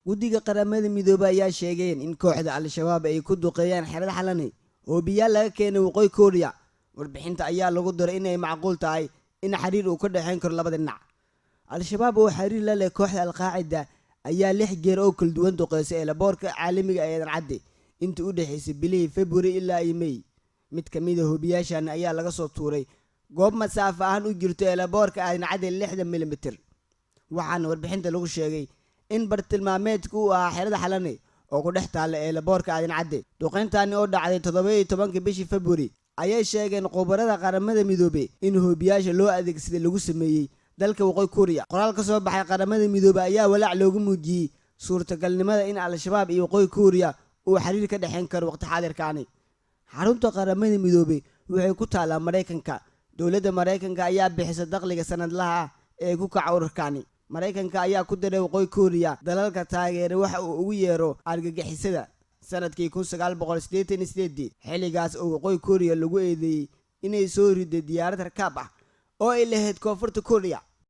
guddiga qaramada midoobay ayaa sheegeen in kooxda al-shabaab ay ku duqeeyaan xerada xalani hoobiyaal laga keenay waqooyi Kooriya. warbixinta ayaa lagu daray inay macquul tahay in xiriir uu ka dhaxeyn karo labada dhinac. al-shabaab oo xiriir la leh kooxda al-qaacida ayaa 6 jeer oo kala duwan duqeysay laboorka caalamiga ee cadde intii u dhaxaysay bilihii February ilaa May. mid ka mid ah hoobiyeyashan ayaa laga soo tuuray goob masaafo ahaan u jirto laboorka cadde 60 mm. waxaana warbixinta lagu sheegay in bartilmaameedku uu ahaa xerada xalani oo ku dhex taala laboorka cadde. duqeyntaani oo dhacday 17 bishii February ayay sheegeen qobarada qaramada midoobay in hoobiyeyasha loo adeegsaday lagu sameeyay dalka waqooyi Kooriya. qoraal ka soo baxay qaramada midoobay ayaa walaac loogu muujiyay suurtagalnimada in al-shabaab iyo waqooyi Kooriya uu xiriir ka dhaxeyn karo waqti xaadirkaani. xarunta qaramada midoobay waxay ku taalaa Mareykanka. dowladda Mareykanka ayaa bixisa dakhliga sanadlaha ah ee ku kaca ururkaani. Mareykanka ayaa ku daray waqooyi Kooriya dalalka taageera waxa uu ugu yeero argagixisada sanadkii 1988 xilligaas oo waqooyi Kooriya lagu eedeeyay inay soo riday diyaarad rakaab ah oo ay lahayd koonfurta Kooriya.